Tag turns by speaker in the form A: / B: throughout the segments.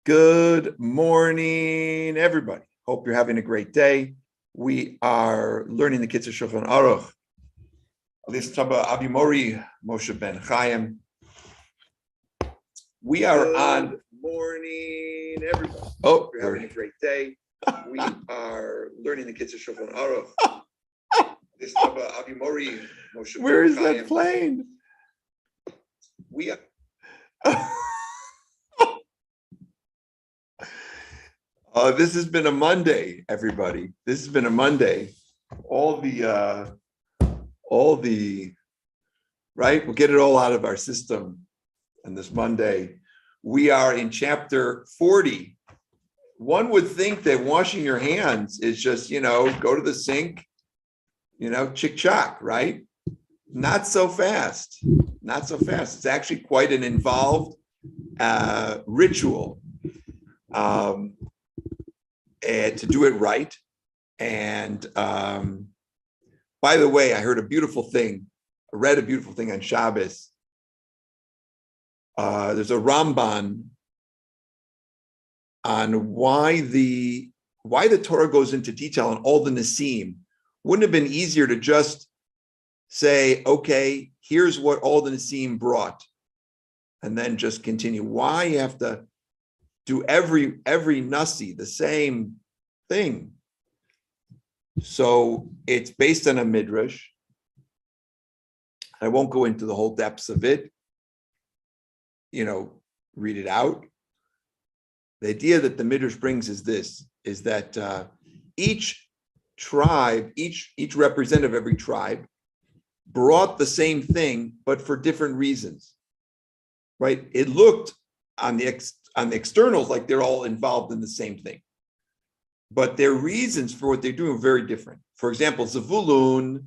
A: Good morning, everybody. Hope you're having a great day. We are learning the Kitzur Shulchan Aruch. This Taba Abimori Moshe Ben Chaim. We are on. Good morning, everybody. Hope you're having a great day. We are learning the Kitzur Shulchan Aruch. This Taba Abimori Moshe Ben Chaim. Where is that plane? We are. This has been a Monday, everybody. This has been a Monday. All the, right? We'll get it all out of our system on this Monday. We are in chapter 40. One would think that washing your hands is just, go to the sink, chick-chock, right? Not so fast. Not so fast. It's actually quite an involved ritual. And to do it right. And by the way, I heard a beautiful thing. I read a beautiful thing on Shabbos. There's a Ramban on why the Torah goes into detail on all the Nesim. Wouldn't it have been easier to just say, okay, here's what all the Nesim brought, and then just continue? Why you have to do every Nasi the same thing? So it's based on a midrash. I won't go into the whole depths of it. Read it out. The idea that the midrash brings is this: is that each tribe, each representative of every tribe, brought the same thing, but for different reasons. Right? It looked on the externals like they're all involved in the same thing, but their reasons for what they're doing are very different. For example, Zavulun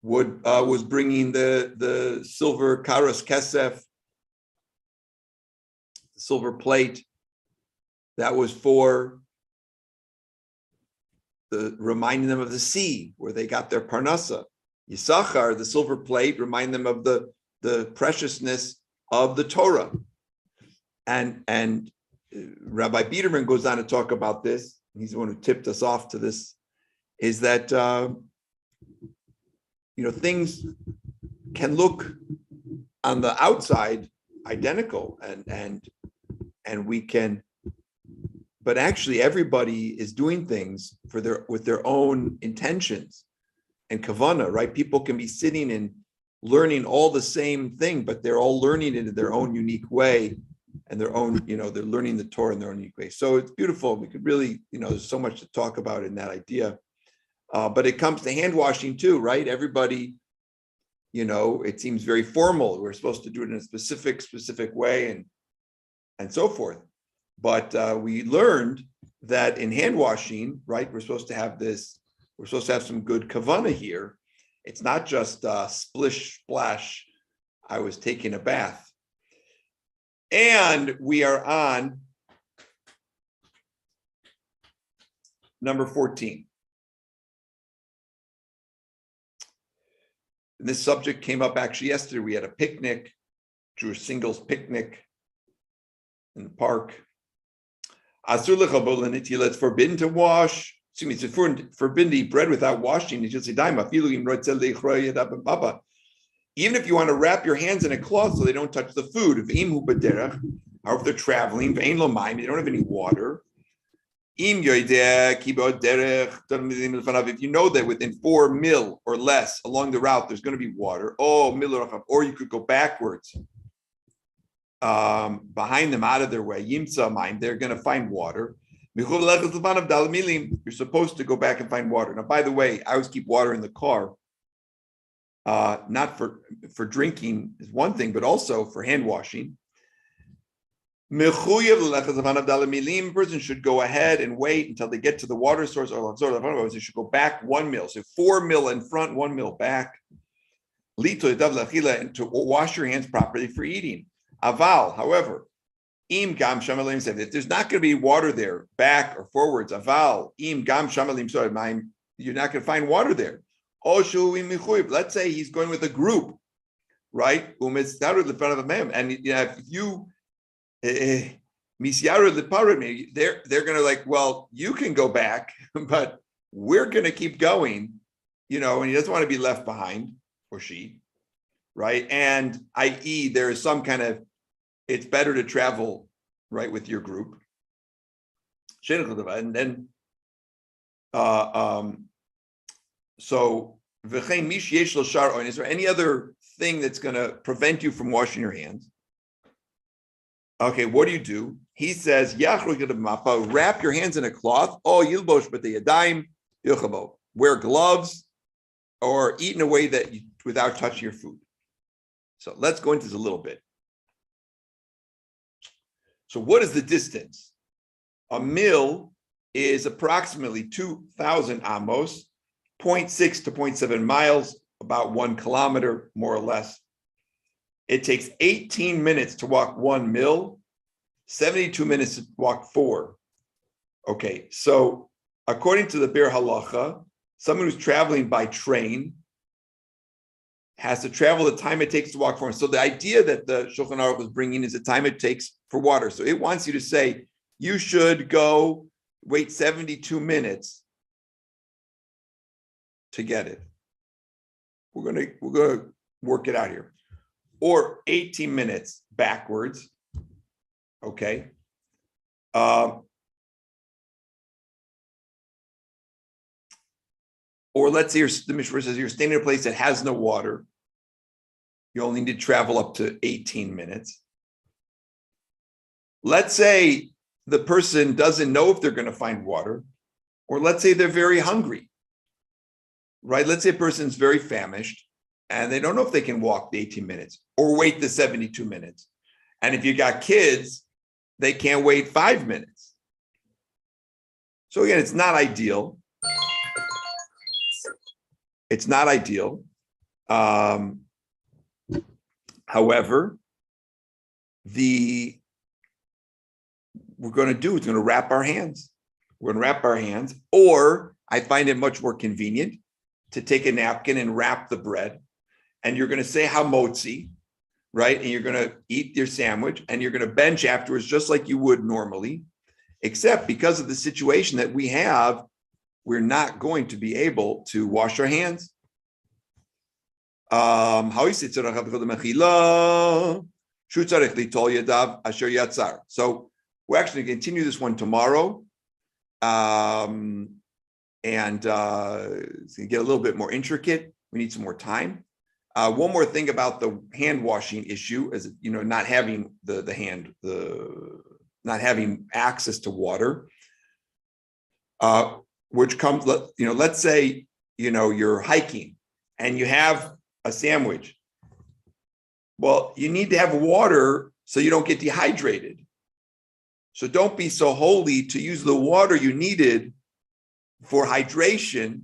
A: was bringing the silver karas kesef, silver plate. That was for reminding them of the sea where they got their parnasa. Yisachar, the silver plate, remind them of the preciousness of the Torah. And Rabbi Biederman goes on to talk about this. He's the one who tipped us off to this. Is that things can look on the outside identical, and we can, but actually everybody is doing things with their own intentions and kavanah, right? People can be sitting and learning all the same thing, but they're all learning it in their own unique way. And their own, they're learning the Torah in their own unique way. So it's beautiful. We could really, there's so much to talk about in that idea. But it comes to hand washing too, right? Everybody, it seems very formal. We're supposed to do it in a specific way and so forth. But we learned that in hand washing, right, we're supposed to have some good kavanah here. It's not just splish, splash, I was taking a bath. And we are on number 14. And this subject came up actually yesterday. We had a picnic, Jewish singles picnic in the park. It's forbidden to wash. It's forbidden to eat bread without washing. Even if you want to wrap your hands in a cloth so they don't touch the food. However, they're traveling, they don't have any water. If you know that within 4 mil or less along the route, there's going to be water. Or you could go backwards behind them, out of their way. They're going to find water. You're supposed to go back and find water. Now, by the way, I always keep water in the car. Not for drinking is one thing, but also for hand washing. A person should go ahead and wait until they get to the water source. They should go back 1 mil. So 4 mil in front, 1 mil back. And to wash your hands properly for eating. Aval, however, if there's not going to be water there, back or forwards, aval, you're not going to find water there. Let's say he's going with a group, right? And if you Misyara the parami, they're gonna like, well, you can go back, but we're gonna keep going, and he doesn't want to be left behind, or she, right? And i.e., there is some kind of, it's better to travel, right, with your group. And then so is there any other thing that's going to prevent you from washing your hands? Okay, what do? He says, wrap your hands in a cloth. Wear gloves or eat in a way that without touching your food. So let's go into this a little bit. So what is the distance? A mil is approximately 2,000 amos, 0.6 to 0.7 miles, about 1 kilometer, more or less. It takes 18 minutes to walk 1 mil, 72 minutes to walk 4. Okay, so according to the Bir Halacha, someone who's traveling by train has to travel the time it takes to walk 4. So the idea that the Shulchan Aruch was bringing is the time it takes for water. So it wants you to say, you should go wait 72 minutes to get it. We're gonna work it out here. Or 18 minutes backwards. Okay. Or let's say the Mishra says you're staying in a place that has no water. You only need to travel up to 18 minutes. Let's say the person doesn't know if they're going to find water, or let's say they're very hungry, right? Let's say a person's very famished and they don't know if they can walk the 18 minutes or wait the 72 minutes. And if you got kids, they can't wait 5 minutes. So again, it's not ideal. It's not ideal. However, we're going to wrap our hands. We're going to wrap our hands, or I find it much more convenient to take a napkin and wrap the bread, and you're going to say hamotzi, right? And you're going to eat your sandwich, and you're going to bench afterwards just like you would normally, except because of the situation that we have, we're not going to be able to wash our hands. So we're actually going to continue this one tomorrow. And it's going to get a little bit more intricate. We need some more time. One more thing about the hand washing issue is, not having not having access to water, which comes, let's say, you're hiking and you have a sandwich. Well, you need to have water so you don't get dehydrated. So don't be so holy to use the water you needed for hydration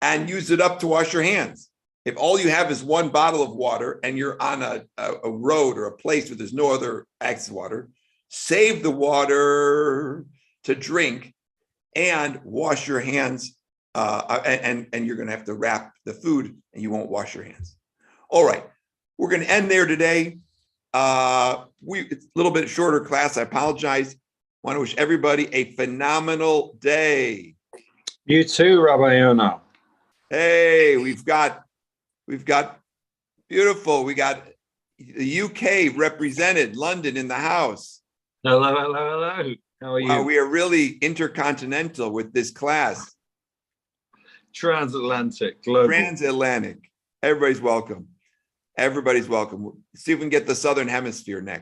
A: and use it up to wash your hands. If all you have is one bottle of water and you're on a road or a place where there's no other access to water, save the water to drink and wash your hands. And you're going to have to wrap the food and you won't wash your hands. All right. We're going to end there today. It's a little bit shorter class. I apologize. Want to wish everybody a phenomenal day.
B: You too, Rabbi Yonah.
A: Hey, we've got beautiful. We got the UK represented, London in the house.
B: Hello. How are you?
A: Wow, we are really intercontinental with this class.
B: Transatlantic, global.
A: Transatlantic. Everybody's welcome. See if we can get the Southern Hemisphere next.